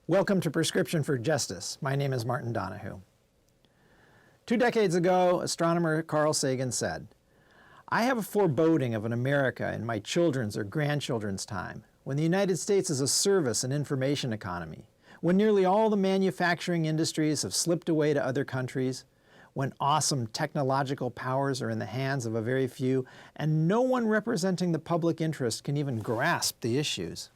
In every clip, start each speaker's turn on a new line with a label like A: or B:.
A: Welcome to Prescription for Justice. My name is Martin Donahue. 2 decades ago, astronomer Carl Sagan said, "I have a foreboding of an America in my children's or grandchildren's time, when the United States is a service and information economy, when nearly all the manufacturing industries have slipped away to other countries, when awesome technological powers are in the hands of a very few, and no one representing the public interest can even grasp the issues.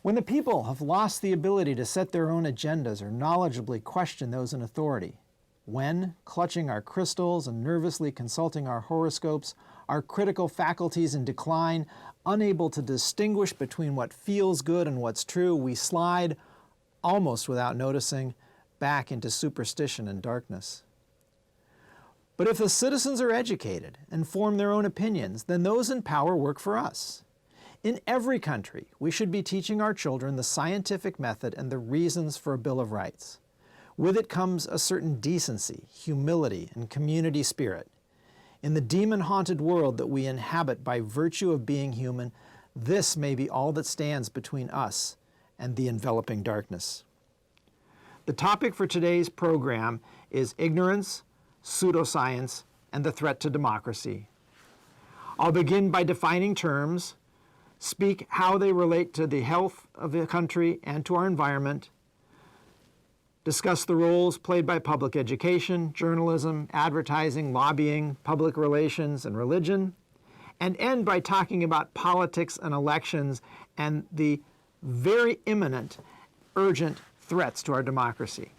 A: When the people have lost the ability to set their own agendas or knowledgeably question those in authority, when, clutching our crystals and nervously consulting our horoscopes, our critical faculties in decline, unable to distinguish between what feels good and what's true, we slide, almost without noticing, back into superstition and darkness. But if the citizens are educated and form their own opinions, then those in power work for us. In every country, we should be teaching our children the scientific method and the reasons for a Bill of Rights. With it comes a certain decency, humility, and community spirit. In the demon-haunted world that we inhabit by virtue of being human, this may be all that stands between us and the enveloping darkness." The topic for today's program is ignorance, pseudoscience, and the threat to democracy. I'll begin by defining terms, speak how they relate to the health of the country and to our environment, discuss the roles played by public education, journalism, advertising, lobbying, public relations, and religion, and end by talking about politics and elections and the very imminent, urgent threats to our democracy.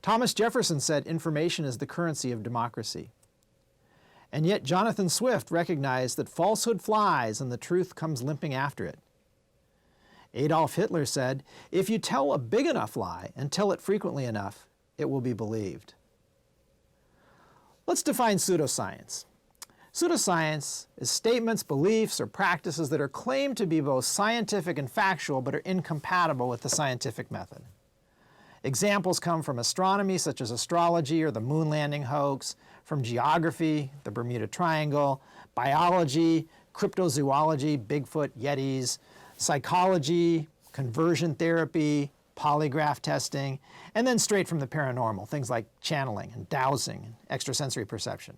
A: Thomas Jefferson said information is the currency of democracy. And yet Jonathan Swift recognized that falsehood flies and the truth comes limping after it. Adolf Hitler said, "If you tell a big enough lie and tell it frequently enough, it will be believed." Let's define pseudoscience. Pseudoscience is statements, beliefs, or practices that are claimed to be both scientific and factual but are incompatible with the scientific method. Examples come from astronomy, such as astrology or the moon landing hoax, from geography, the Bermuda Triangle, biology, cryptozoology, Bigfoot, Yetis, psychology, conversion therapy, polygraph testing, and then straight from the paranormal, things like channeling and dowsing and extrasensory perception.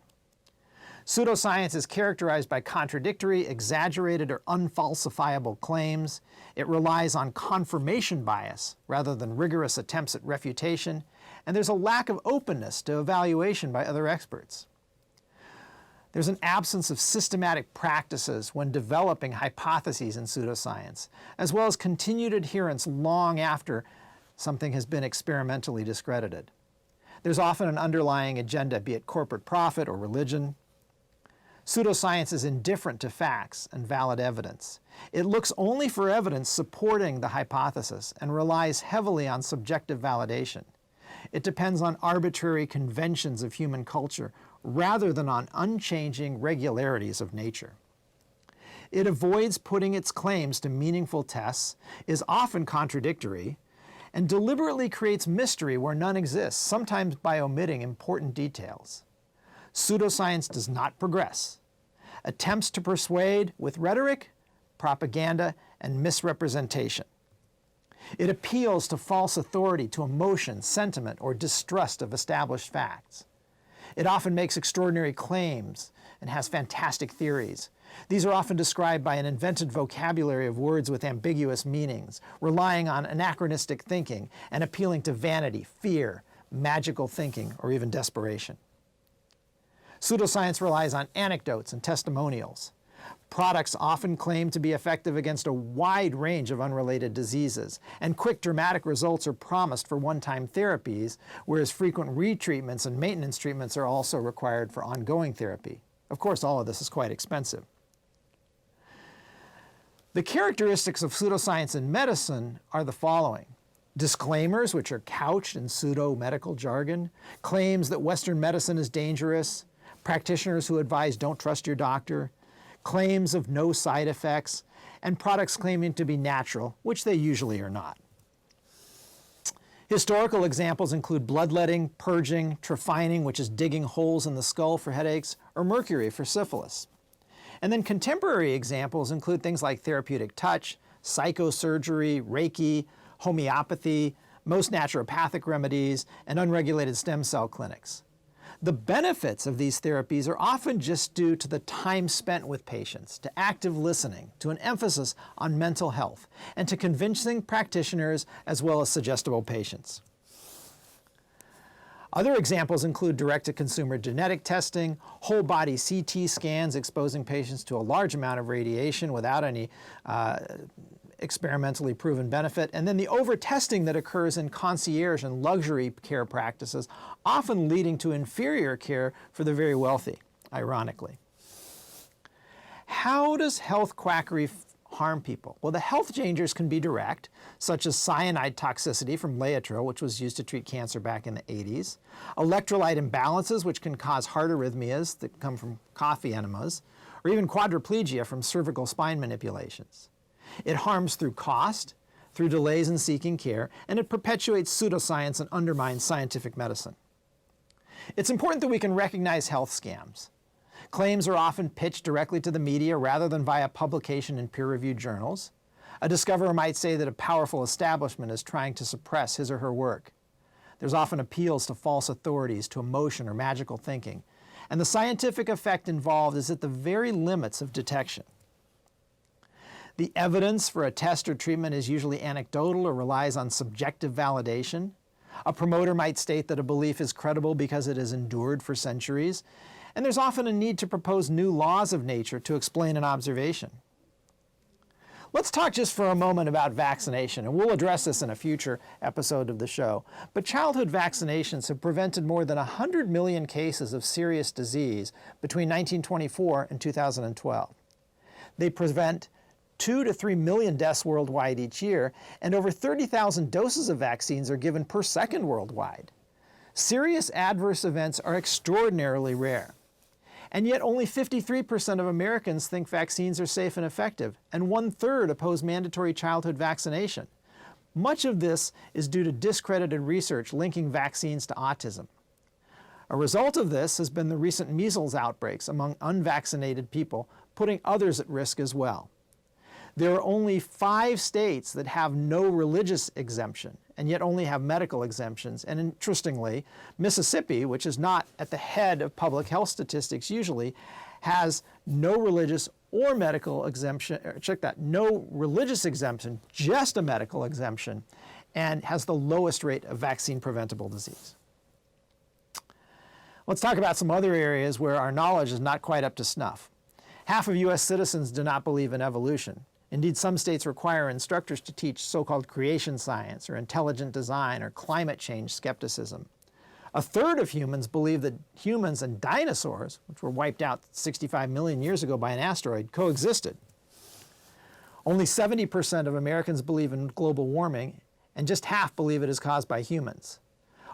A: Pseudoscience is characterized by contradictory, exaggerated, or unfalsifiable claims. It relies on confirmation bias rather than rigorous attempts at refutation, and there's a lack of openness to evaluation by other experts. There's an absence of systematic practices when developing hypotheses in pseudoscience, as well as continued adherence long after something has been experimentally discredited. There's often an underlying agenda, be it corporate profit or religion. Pseudoscience is indifferent to facts and valid evidence. It looks only for evidence supporting the hypothesis and relies heavily on subjective validation. It depends on arbitrary conventions of human culture rather than on unchanging regularities of nature. It avoids putting its claims to meaningful tests, is often contradictory, and deliberately creates mystery where none exists, sometimes by omitting important details. Pseudoscience does not progress. Attempts to persuade with rhetoric, propaganda, and misrepresentation. It appeals to false authority, to emotion, sentiment, or distrust of established facts. It often makes extraordinary claims and has fantastic theories. These are often described by an invented vocabulary of words with ambiguous meanings, relying on anachronistic thinking and appealing to vanity, fear, magical thinking, or even desperation. Pseudoscience relies on anecdotes and testimonials. Products often claim to be effective against a wide range of unrelated diseases, and quick dramatic results are promised for one-time therapies, whereas frequent retreatments and maintenance treatments are also required for ongoing therapy. Of course, all of this is quite expensive. The characteristics of pseudoscience in medicine are the following: disclaimers, which are couched in pseudo-medical jargon, claims that Western medicine is dangerous, practitioners who advise don't trust your doctor, claims of no side effects, and products claiming to be natural, which they usually are not. Historical examples include bloodletting, purging, trephining, which is digging holes in the skull for headaches, or mercury for syphilis. And then contemporary examples include things like therapeutic touch, psychosurgery, Reiki, homeopathy, most naturopathic remedies, and unregulated stem cell clinics. The benefits of these therapies are often just due to the time spent with patients, to active listening, to an emphasis on mental health, and to convincing practitioners as well as suggestible patients. Other examples include direct-to-consumer genetic testing, whole-body CT scans exposing patients to a large amount of radiation without any experimentally proven benefit, and then the over-testing that occurs in concierge and luxury care practices, often leading to inferior care for the very wealthy, ironically. How does health quackery harm people? Well, the health dangers can be direct, such as cyanide toxicity from Laetrile, which was used to treat cancer back in the 80s, electrolyte imbalances, which can cause heart arrhythmias that come from coffee enemas, or even quadriplegia from cervical spine manipulations. It harms through cost, through delays in seeking care, and it perpetuates pseudoscience and undermines scientific medicine. It's important that we can recognize health scams. Claims are often pitched directly to the media rather than via publication in peer-reviewed journals. A discoverer might say that a powerful establishment is trying to suppress his or her work. There's often appeals to false authorities, to emotion or magical thinking, and the scientific effect involved is at the very limits of detection. The evidence for a test or treatment is usually anecdotal or relies on subjective validation. A promoter might state that a belief is credible because it has endured for centuries, and there's often a need to propose new laws of nature to explain an observation. Let's talk just for a moment about vaccination, and we'll address this in a future episode of the show. But childhood vaccinations have prevented more than 100 million cases of serious disease between 1924 and 2012. They prevent 2 to 3 million deaths worldwide each year, and over 30,000 doses of vaccines are given per second worldwide. Serious adverse events are extraordinarily rare. And yet only 53% of Americans think vaccines are safe and effective, and 1/3 oppose mandatory childhood vaccination. Much of this is due to discredited research linking vaccines to autism. A result of this has been the recent measles outbreaks among unvaccinated people, putting others at risk as well. There are only 5 states that have no religious exemption, and yet only have medical exemptions. And interestingly, Mississippi, which is not at the head of public health statistics usually, has no religious or medical exemption, check that, no religious exemption, just a medical exemption, and has the lowest rate of vaccine-preventable disease. Let's talk about some other areas where our knowledge is not quite up to snuff. Half of US citizens do not believe in evolution. Indeed, some states require instructors to teach so-called creation science or intelligent design or climate change skepticism. 1/3 of humans believe that humans and dinosaurs, which were wiped out 65 million years ago by an asteroid, coexisted. Only 70% of Americans believe in global warming, and just half believe it is caused by humans.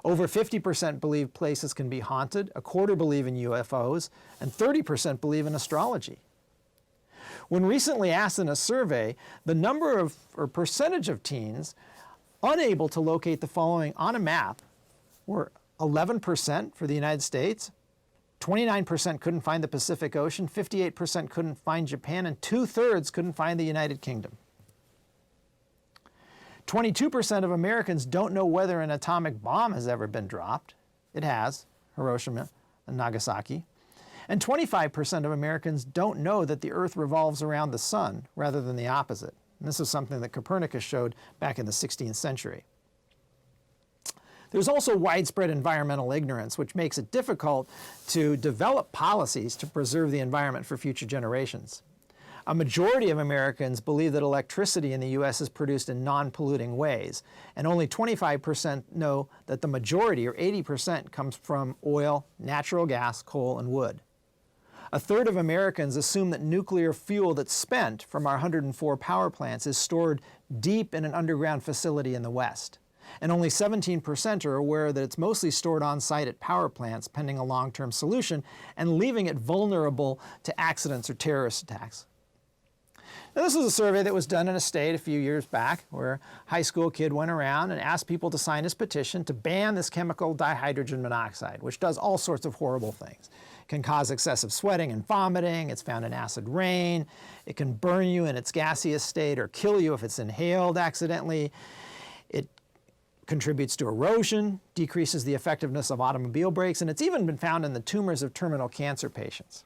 A: Over 50% believe places can be haunted, 1/4 believe in UFOs, and 30% believe in astrology. When recently asked in a survey, the number of, or percentage of teens unable to locate the following on a map were 11% for the United States, 29% couldn't find the Pacific Ocean, 58% couldn't find Japan, and 2/3 couldn't find the United Kingdom. 22% of Americans don't know whether an atomic bomb has ever been dropped. It has, Hiroshima and Nagasaki. And 25% of Americans don't know that the Earth revolves around the sun rather than the opposite. And this is something that Copernicus showed back in the 16th century. There's also widespread environmental ignorance, which makes it difficult to develop policies to preserve the environment for future generations. A majority of Americans believe that electricity in the US is produced in non-polluting ways, and only 25% know that the majority, or 80%, comes from oil, natural gas, coal, and wood. 1/3 of Americans assume that nuclear fuel that's spent from our 104 power plants is stored deep in an underground facility in the West. And only 17% are aware that it's mostly stored on site at power plants pending a long-term solution and leaving it vulnerable to accidents or terrorist attacks. Now, this was a survey that was done in a state a few years back where a high school kid went around and asked people to sign this petition to ban this chemical dihydrogen monoxide, which does all sorts of horrible things. It can cause excessive sweating and vomiting. It's found in acid rain. It can burn you in its gaseous state or kill you if it's inhaled accidentally. contributes to erosion, decreases the effectiveness of automobile brakes, and it's even been found in the tumors of terminal cancer patients.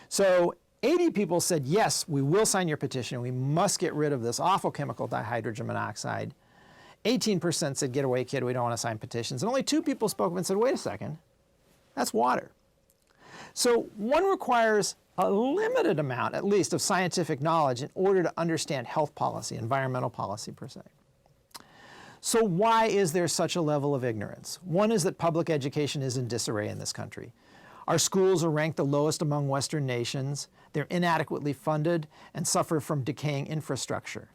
A: So 80 people said, yes, we will sign your petition. We must get rid of this awful chemical dihydrogen monoxide. 18% said, get away, kid, we don't want to sign petitions. And only 2 people spoke up and said, wait a second, that's water. So one requires a limited amount, at least, of scientific knowledge in order to understand health policy, environmental policy per se. So why is there such a level of ignorance? One is that public education is in disarray in this country. Our schools are ranked the lowest among Western nations. They're inadequately funded and suffer from decaying infrastructure.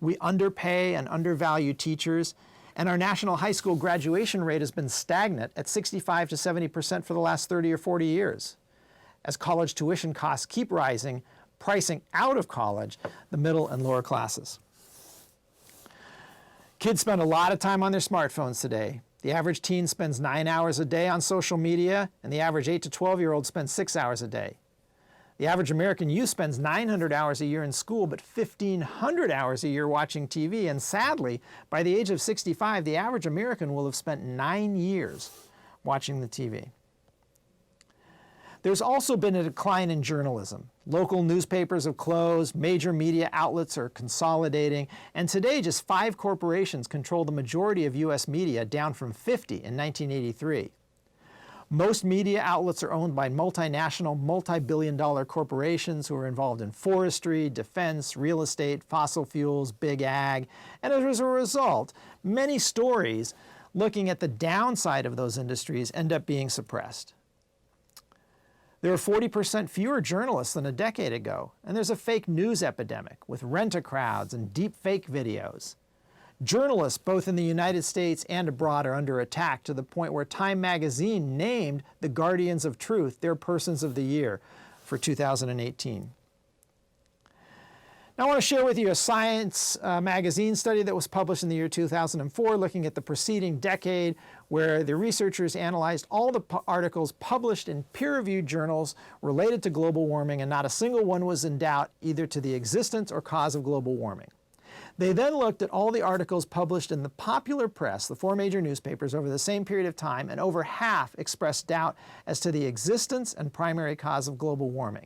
A: We underpay and undervalue teachers, and our national high school graduation rate has been stagnant at 65 to 70% for the last 30 or 40 years. As college tuition costs keep rising, pricing out of college the middle and lower classes. Kids spend a lot of time on their smartphones today. The average teen spends 9 hours a day on social media, and the average 8 to 12-year-old spends 6 hours a day. The average American youth spends 900 hours a year in school, but 1,500 hours a year watching TV, and sadly, by the age of 65, the average American will have spent 9 years watching the TV. There's also been a decline in journalism. Local newspapers have closed, major media outlets are consolidating, and today just 5 corporations control the majority of US media, down from 50 in 1983. Most media outlets are owned by multinational, multi-billion-dollar corporations who are involved in forestry, defense, real estate, fossil fuels, big ag, and as a result, many stories looking at the downside of those industries end up being suppressed. There are 40% fewer journalists than a decade ago, and there's a fake news epidemic with rent-a-crowds and deep fake videos. Journalists, both in the United States and abroad, are under attack to the point where Time magazine named the Guardians of Truth their Persons of the Year for 2018. Now I want to share with you a Science magazine study that was published in the year 2004 looking at the preceding decade, where the researchers analyzed all the articles published in peer-reviewed journals related to global warming, and not a single one was in doubt either to the existence or cause of global warming. They then looked at all the articles published in the popular press, the 4 major newspapers, over the same period of time, and over half expressed doubt as to the existence and primary cause of global warming.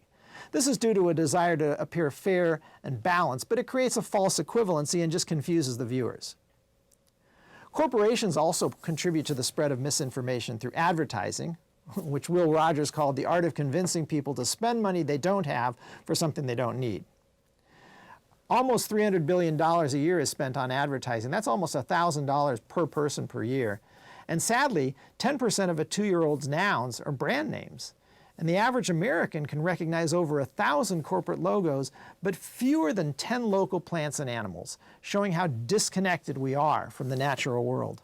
A: This is due to a desire to appear fair and balanced, but it creates a false equivalency and just confuses the viewers. Corporations also contribute to the spread of misinformation through advertising, which Will Rogers called the art of convincing people to spend money they don't have for something they don't need. Almost $300 billion a year is spent on advertising. That's almost $1,000 per person per year. And sadly, 10% of a 2-year-old's nouns are brand names. And the average American can recognize over 1,000 corporate logos, but fewer than 10 local plants and animals, showing how disconnected we are from the natural world.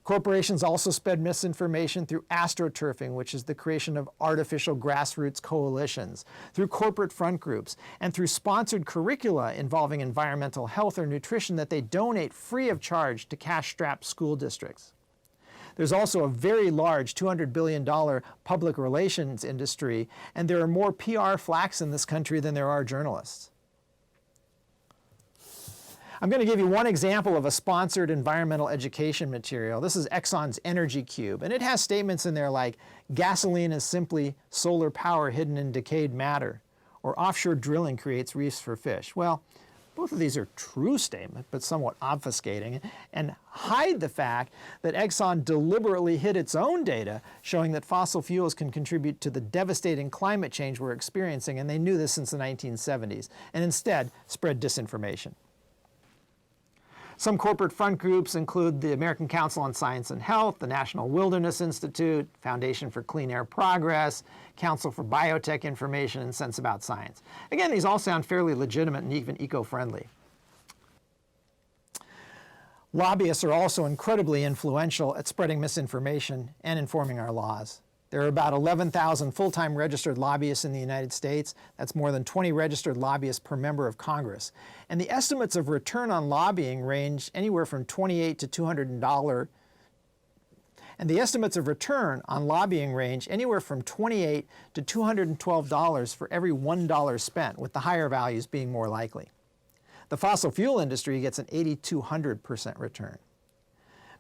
A: Corporations also spread misinformation through astroturfing, which is the creation of artificial grassroots coalitions, through corporate front groups, and through sponsored curricula involving environmental health or nutrition that they donate free of charge to cash-strapped school districts. There's also a very large $200 billion public relations industry, and there are more PR flacks in this country than there are journalists. I'm going to give you one example of a sponsored environmental education material. This is Exxon's Energy Cube, and it has statements in there like, gasoline is simply solar power hidden in decayed matter, or offshore drilling creates reefs for fish. Well, both of these are true statements, but somewhat obfuscating, and hide the fact that Exxon deliberately hid its own data showing that fossil fuels can contribute to the devastating climate change we're experiencing, and they knew this since the 1970s, and instead spread disinformation. Some corporate front groups include the American Council on Science and Health, the National Wilderness Institute, Foundation for Clean Air Progress, Council for Biotech Information, and Sense About Science. Again, these all sound fairly legitimate and even eco-friendly. Lobbyists are also incredibly influential at spreading misinformation and informing our laws. There are about 11,000 full-time registered lobbyists in the United States. That's more than 20 registered lobbyists per member of Congress. And the estimates of return on lobbying range anywhere from $28 to $200. And the estimates of return on lobbying range anywhere from $28 to $212 for every $1 spent, with the higher values being more likely. The fossil fuel industry gets an 8,200% return.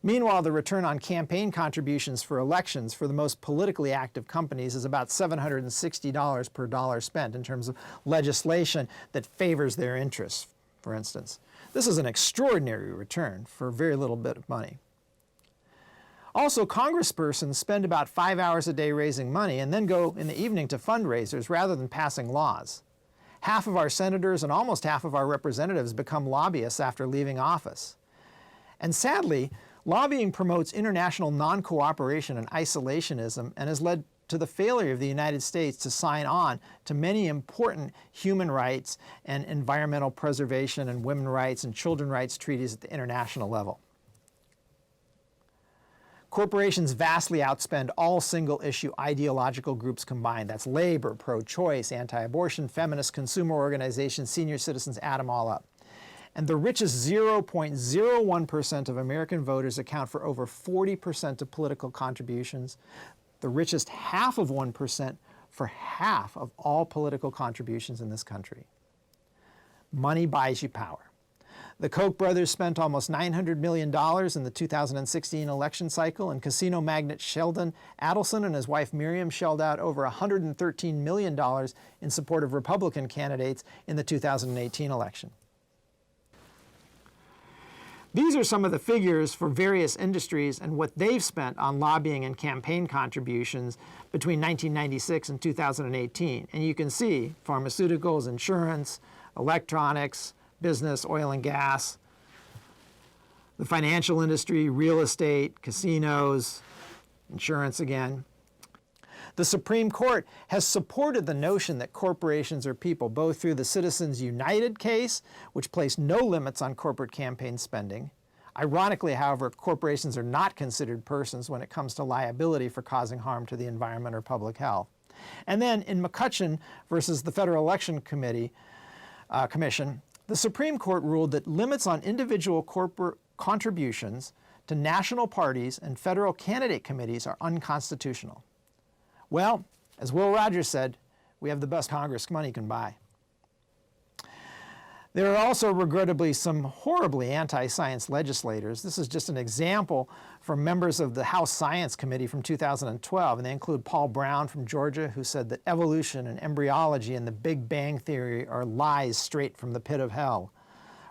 A: Meanwhile, the return on campaign contributions for elections for the most politically active companies is about $760 per dollar spent in terms of legislation that favors their interests, for instance. This is an extraordinary return for a very little bit of money. Also, congresspersons spend about 5 hours a day raising money and then go in the evening to fundraisers rather than passing laws. Half of our senators and almost half of our representatives become lobbyists after leaving office. And sadly, lobbying promotes international non-cooperation and isolationism and has led to the failure of the United States to sign on to many important human rights and environmental preservation and women's rights and children's rights treaties at the international level. Corporations vastly outspend all single-issue ideological groups combined. That's labor, pro-choice, anti-abortion, feminist, consumer organizations, senior citizens, add them all up. And the richest 0.01% of American voters account for over 40% of political contributions. The richest half of 1% for half of all political contributions in this country. Money buys you power. The Koch brothers spent almost $900 million in the 2016 election cycle, and casino magnate Sheldon Adelson and his wife Miriam shelled out over $113 million in support of Republican candidates in the 2018 election. These are some of the figures for various industries and what they've spent on lobbying and campaign contributions between 1996 and 2018. And you can see pharmaceuticals, insurance, electronics, business, oil and gas, the financial industry, real estate, casinos, insurance again. The Supreme Court has supported the notion that corporations are people, both through the Citizens United case, which placed no limits on corporate campaign spending. Ironically, however, corporations are not considered persons when it comes to liability for causing harm to the environment or public health. And then in McCutcheon versus the Federal Election Commission, the Supreme Court ruled that limits on individual corporate contributions to national parties and federal candidate committees are unconstitutional. Well, as Will Rogers said, we have the best Congress money can buy. There are also, regrettably, some horribly anti-science legislators. This is just an example from members of the House Science Committee from 2012, and they include Paul Brown from Georgia, who said that evolution and embryology and the Big Bang Theory are lies straight from the pit of hell.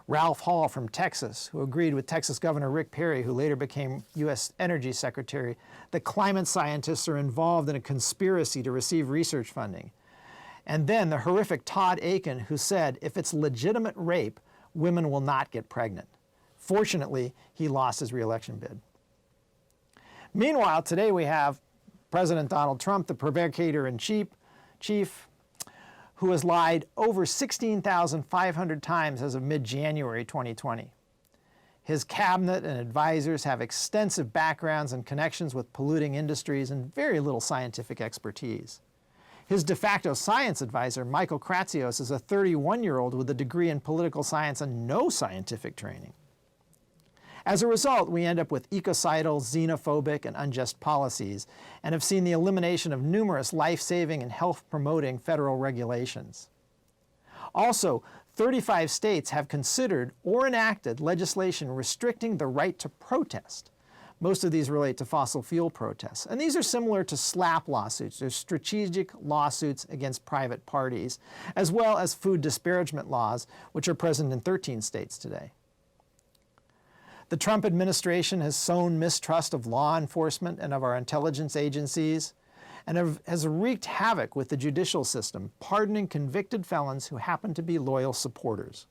A: Ralph Hall from Texas, who agreed with Texas Governor Rick Perry, who later became U.S. Energy Secretary, that climate scientists are involved in a conspiracy to receive research funding. And then the horrific Todd Akin, who said, if it's legitimate rape, women will not get pregnant. Fortunately, he lost his re-election bid. Meanwhile, today we have President Donald Trump, the provocator-in-chief, who has lied over 16,500 times as of mid-January 2020. His cabinet and advisors have extensive backgrounds and connections with polluting industries and very little scientific expertise. His de facto science advisor, Michael Kratsios, is a 31-year-old with a degree in political science and no scientific training. As a result, we end up with ecocidal, xenophobic, and unjust policies, and have seen the elimination of numerous life-saving and health-promoting federal regulations. Also, 35 states have considered or enacted legislation restricting the right to protest. Most of these relate to fossil fuel protests. And these are similar to SLAPP lawsuits. They're strategic lawsuits against private parties, as well as food disparagement laws, which are present in 13 states today. The Trump administration has sown mistrust of law enforcement and of our intelligence agencies, and has wreaked havoc with the judicial system, pardoning convicted felons who happen to be loyal supporters.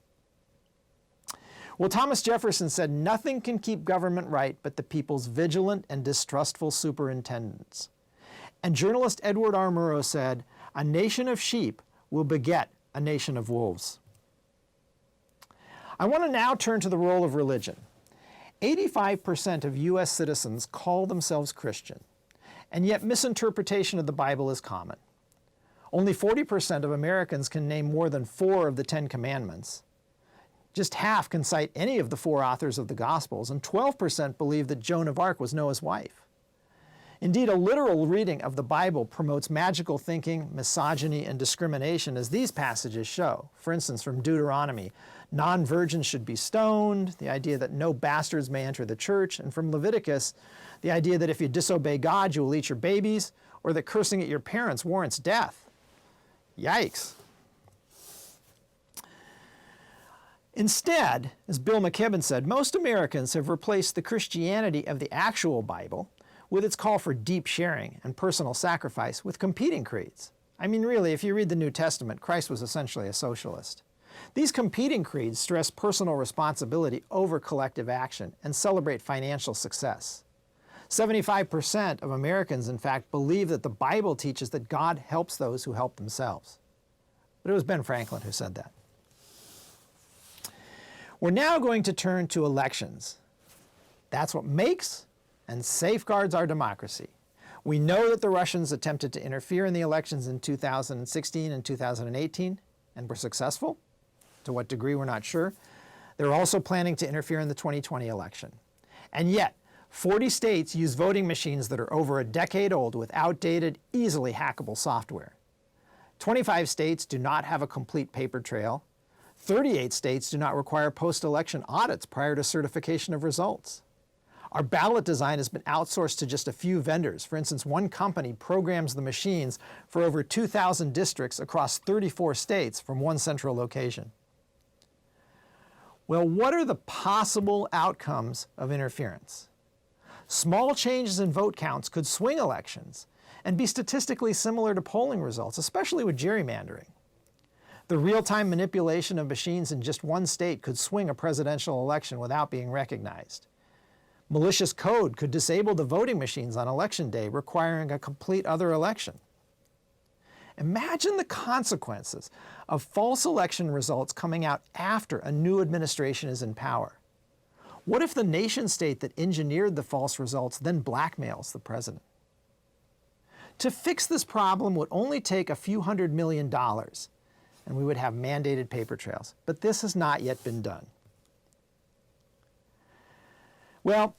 A: Well, Thomas Jefferson said, nothing can keep government right but the people's vigilant and distrustful superintendents. And journalist Edward R. Murrow said, a nation of sheep will beget a nation of wolves. I want to now turn to the role of religion. 85% of U.S. citizens call themselves Christian, and yet misinterpretation of the Bible is common. Only 40% of Americans can name more than 4 of the 10 commandments. Just half can cite any of the 4 authors of the Gospels, and 12% believe that Joan of Arc was Noah's wife. Indeed, a literal reading of the Bible promotes magical thinking, misogyny, and discrimination, as these passages show. For instance, from Deuteronomy, Non-virgins should be stoned, the idea that no bastards may enter the church, and from Leviticus, the idea that if you disobey God, you will eat your babies, or that cursing at your parents warrants death. Yikes. Instead, as Bill McKibben said, most Americans have replaced the Christianity of the actual Bible with its call for deep sharing and personal sacrifice with competing creeds. I mean, really, if you read the New Testament, Christ was essentially a socialist. These competing creeds stress personal responsibility over collective action and celebrate financial success. 75% of Americans, in fact, believe that the Bible teaches that God helps those who help themselves. But it was Ben Franklin who said that. We're now going to turn to elections. That's what makes and safeguards our democracy. We know that the Russians attempted to interfere in the elections in 2016 and 2018 and were successful. To what degree, we're not sure. They're also planning to interfere in the 2020 election. And yet, 40 states use voting machines that are over a decade old with outdated, easily hackable software. 25 states do not have a complete paper trail. 38 states do not require post-election audits prior to certification of results. Our ballot design has been outsourced to just a few vendors. For instance, one company programs the machines for over 2,000 districts across 34 states from one central location. Well, what are the possible outcomes of interference? Small changes in vote counts could swing elections and be statistically similar to polling results, especially with gerrymandering. The real-time manipulation of machines in just one state could swing a presidential election without being recognized. Malicious code could disable the voting machines on election day, requiring a complete other election. Imagine the consequences of false election results coming out after a new administration is in power. What if the nation-state that engineered the false results then blackmails the president? To fix this problem would only take a few $100 million, and we would have mandated paper trails. But this has not yet been done. Well,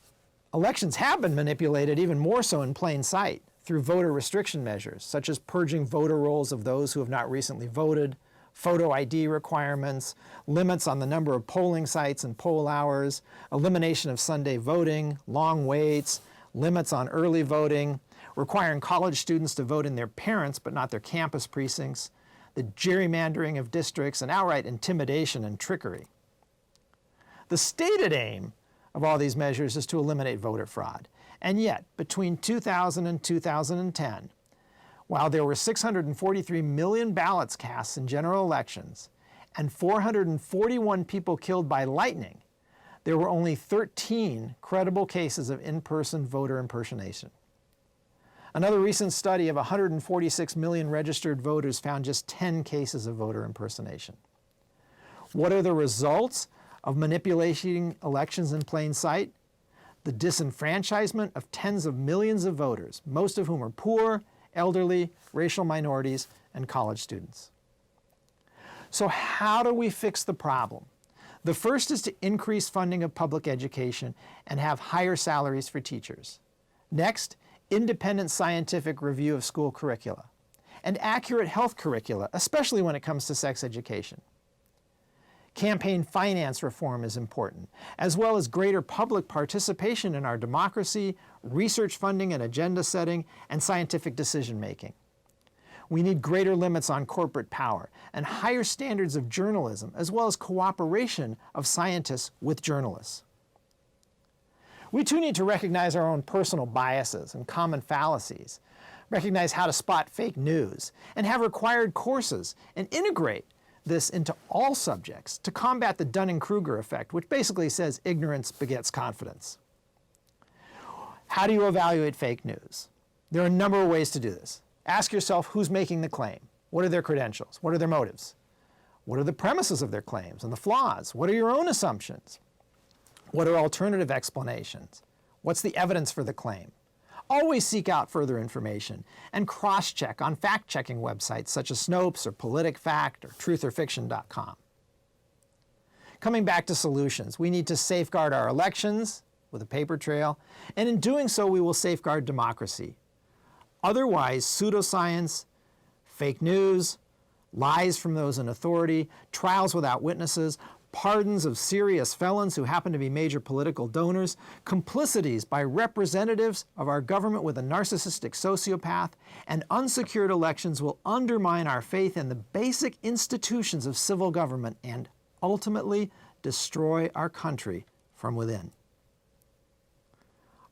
A: elections have been manipulated even more so in plain sight through voter restriction measures, such as purging voter rolls of those who have not recently voted, photo ID requirements, limits on the number of polling sites and poll hours, elimination of Sunday voting, long waits, limits on early voting, requiring college students to vote in their parents' but not their campus precincts, the gerrymandering of districts, and outright intimidation and trickery. The stated aim of all these measures is to eliminate voter fraud. And yet, between 2000 and 2010, while there were 643 million ballots cast in general elections and 441 people killed by lightning, there were only 13 credible cases of in-person voter impersonation. Another recent study of 146 million registered voters found just 10 cases of voter impersonation. What are the results of manipulating elections in plain sight? The disenfranchisement of tens of millions of voters, most of whom are poor, elderly, racial minorities, and college students. So how do we fix the problem? The first is to increase funding of public education and have higher salaries for teachers. Next, independent scientific review of school curricula, and accurate health curricula, especially when it comes to sex education. Campaign finance reform is important, as well as greater public participation in our democracy, research funding and agenda setting, and scientific decision making. We need greater limits on corporate power and higher standards of journalism, as well as cooperation of scientists with journalists. We too need to recognize our own personal biases and common fallacies, recognize how to spot fake news, and have required courses and integrate this into all subjects to combat the Dunning-Kruger effect, which basically says ignorance begets confidence. How do you evaluate fake news? There are a number of ways to do this. Ask yourself who's making the claim. What are their credentials? What are their motives? What are the premises of their claims and the flaws? What are your own assumptions? What are alternative explanations? What's the evidence for the claim? Always seek out further information and cross-check on fact-checking websites such as Snopes or PoliticFact or trutherfiction.com. Coming back to solutions, we need to safeguard our elections with a paper trail, and in doing so we will safeguard democracy. Otherwise, pseudoscience, fake news, lies from those in authority, trials without witnesses, pardons of serious felons who happen to be major political donors, complicities by representatives of our government with a narcissistic sociopath, and unsecured elections will undermine our faith in the basic institutions of civil government and ultimately destroy our country from within.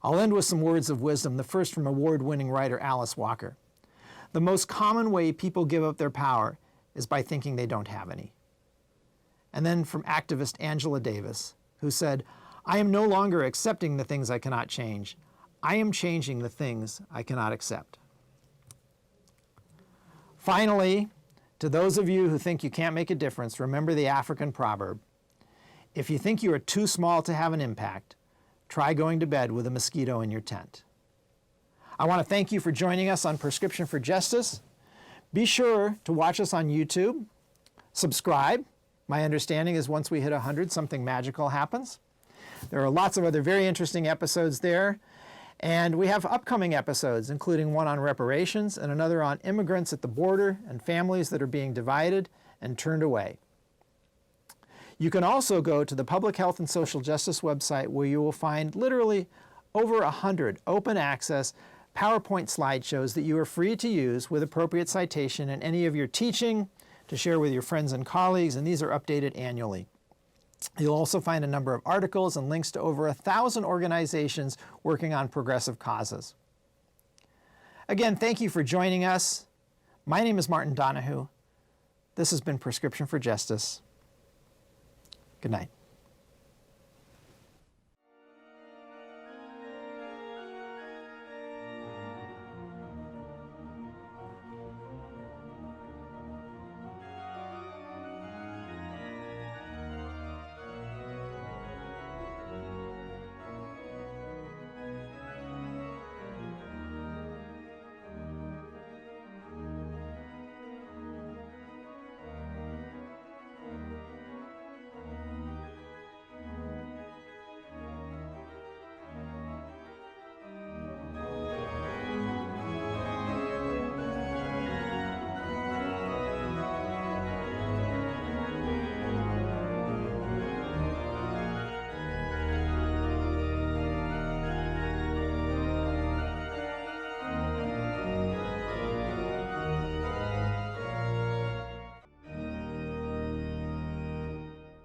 A: I'll end with some words of wisdom, the first from award-winning writer Alice Walker. The most common way people give up their power is by thinking they don't have any. And then from activist Angela Davis, who said, "I am no longer accepting the things I cannot change. I am changing the things I cannot accept." Finally, to those of you who think you can't make a difference, remember the African proverb, "If you think you are too small to have an impact, try going to bed with a mosquito in your tent." I want to thank you for joining us on Prescription for Justice. Be sure to watch us on YouTube. Subscribe. My understanding is once we hit 100, something magical happens. There are lots of other very interesting episodes there. And we have upcoming episodes, including one on reparations and another on immigrants at the border and families that are being divided and turned away. You can also go to the Public Health and Social Justice website, where you will find literally over 100 open access PowerPoint slideshows that you are free to use with appropriate citation in any of your teaching, to share with your friends and colleagues, and these are updated annually. You'll also find a number of articles and links to over 1,000 organizations working on progressive causes. Again, thank you for joining us. My name is Martin Donahue. This has been Prescription for Justice. Good night.